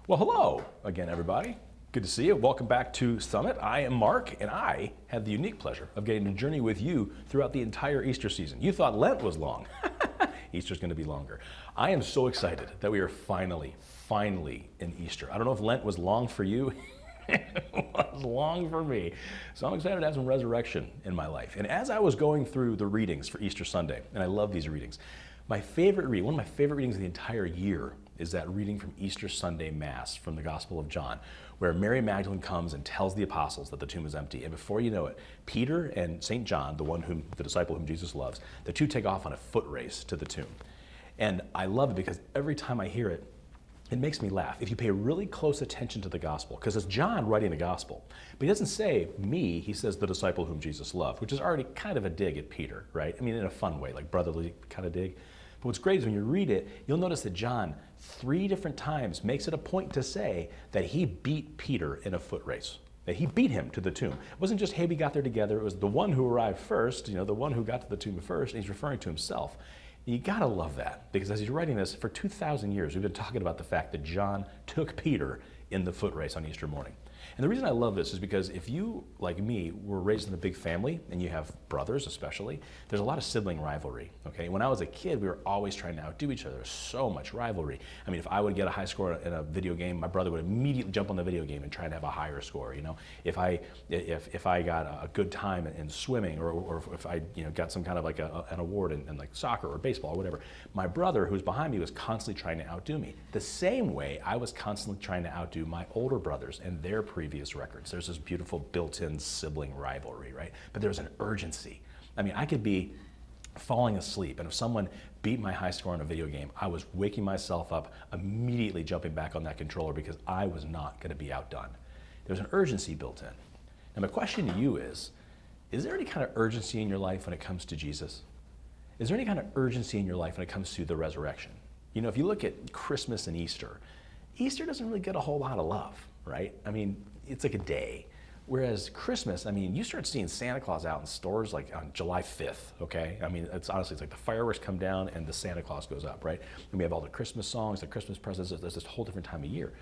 Well, hello again, everybody. Good to see you. Welcome back to Summit. I am Mark, and I have the unique pleasure of getting to journey with you throughout the entire Easter season. You thought Lent was long. Easter's going to be longer. I am so excited that we are finally in Easter. I don't know if Lent was long for you. It was long for me. So I'm excited to have some resurrection in my life. And as I was going through the readings for Easter Sunday, and I love these readings, one of my favorite readings of the entire year is that reading from Easter Sunday Mass from the Gospel of John, where Mary Magdalene comes and tells the apostles that the tomb is empty. And before you know it, Peter and St. John, the disciple whom Jesus loves, the two take off on a foot race to the tomb. And I love it because every time I hear it, it makes me laugh. If you pay really close attention to the gospel, because it's John writing the gospel, but he doesn't say me, he says the disciple whom Jesus loved, which is already kind of a dig at Peter, right? I mean, in a fun way, like brotherly kind of dig. But what's great is when you read it, you'll notice that John 3 different times makes it a point to say that he beat Peter in a foot race. That he beat him to the tomb. It wasn't just, hey, we got there together. It was the one who arrived first, the one who got to the tomb first, and he's referring to himself. You gotta love that, because as he's writing this, for 2,000 years, we've been talking about the fact that John took Peter in the foot race on Easter morning. And the reason I love this is because if you, like me, were raised in a big family, and you have brothers especially, there's a lot of sibling rivalry, okay? When I was a kid, we were always trying to outdo each other. There's so much rivalry. I mean, if I would get a high score in a video game, my brother would immediately jump on the video game and try to have a higher score, If I got a good time in swimming, or if I got some kind of like an award in like soccer or baseball or whatever, my brother who's behind me was constantly trying to outdo me. The same way I was constantly trying to outdo my older brothers and their previous records. There's this beautiful built-in sibling rivalry, right? But there's an urgency. I mean, I could be falling asleep, and if someone beat my high score in a video game, I was waking myself up, immediately jumping back on that controller because I was not going to be outdone. There's an urgency built in. Now, my question to you is there any kind of urgency in your life when it comes to Jesus? Is there any kind of urgency in your life when it comes to the resurrection? If you look at Christmas and Easter doesn't really get a whole lot of love, right? I mean, it's like a day. Whereas Christmas, I mean, you start seeing Santa Claus out in stores like on July 5th, okay? I mean, it's like the fireworks come down and the Santa Claus goes up, right? And we have all the Christmas songs, the Christmas presents. There's this whole different time of year.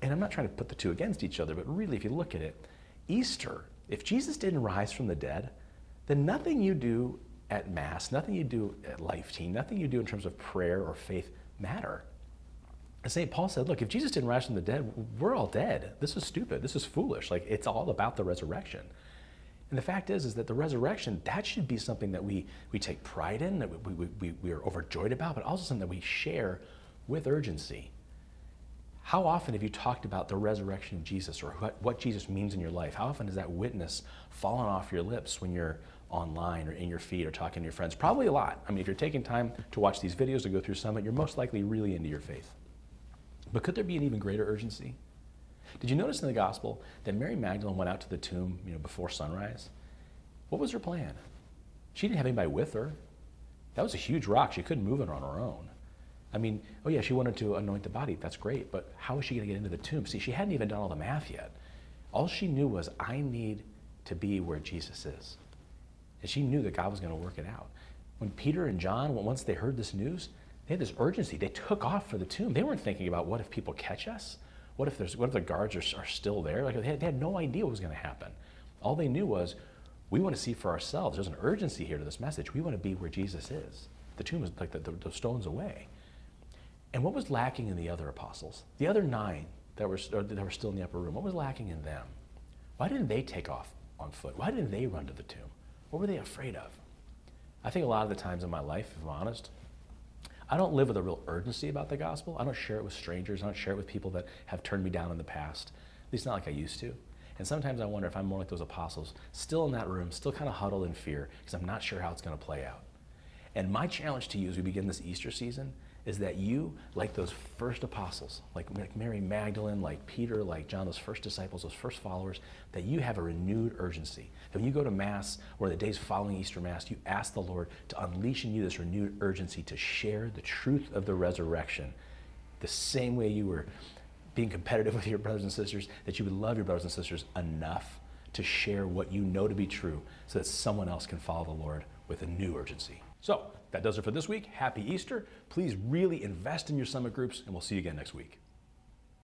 And I'm not trying to put the two against each other, but really, if you look at it, Easter, if Jesus didn't rise from the dead, then nothing you do at Mass, nothing you do at Life Team, nothing you do in terms of prayer or faith matter. And St. Paul said, look, if Jesus didn't rise from the dead, we're all dead. This is stupid. This is foolish. Like, it's all about the resurrection. And the fact is that the resurrection, that should be something that we take pride in, that we are overjoyed about, but also something that we share with urgency. How often have you talked about the resurrection of Jesus, or what Jesus means in your life? How often has that witness fallen off your lips when you're online or in your feed or talking to your friends? Probably a lot. I mean, if you're taking time to watch these videos or go through Summit, you're most likely really into your faith. But could there be an even greater urgency? Did you notice in the gospel that Mary Magdalene went out to the tomb, before sunrise? What was her plan? She didn't have anybody with her. That was a huge rock. She couldn't move it on her own. I mean, oh yeah, she wanted to anoint the body. That's great, but how was she going to get into the tomb? See, she hadn't even done all the math yet. All she knew was, I need to be where Jesus is. And she knew that God was going to work it out. When Peter and John, once they heard this news, they had this urgency. They took off for the tomb. They weren't thinking about, what if people catch us? What if the guards are still there? Like, they had no idea what was going to happen. All they knew was, we want to see for ourselves. There's an urgency here to this message. We want to be where Jesus is. The tomb is like the stone's away. And what was lacking in the other apostles? The other 9 that were still in the upper room, what was lacking in them? Why didn't they take off on foot? Why didn't they run to the tomb? What were they afraid of? I think a lot of the times in my life, if I'm honest, I don't live with a real urgency about the gospel. I don't share it with strangers. I don't share it with people that have turned me down in the past, at least not like I used to. And sometimes I wonder if I'm more like those apostles, still in that room, still kind of huddled in fear, because I'm not sure how it's going to play out. And my challenge to you as we begin this Easter season is that you, like those first apostles, like Mary Magdalene, like Peter, like John, those first disciples, those first followers, that you have a renewed urgency. That when you go to Mass or the days following Easter Mass, you ask the Lord to unleash in you this renewed urgency to share the truth of the resurrection the same way you were being competitive with your brothers and sisters, that you would love your brothers and sisters enough to share what you know to be true so that someone else can follow the Lord with a new urgency. So that does it for this week. Happy Easter. Please really invest in your summit groups, and we'll see you again next week.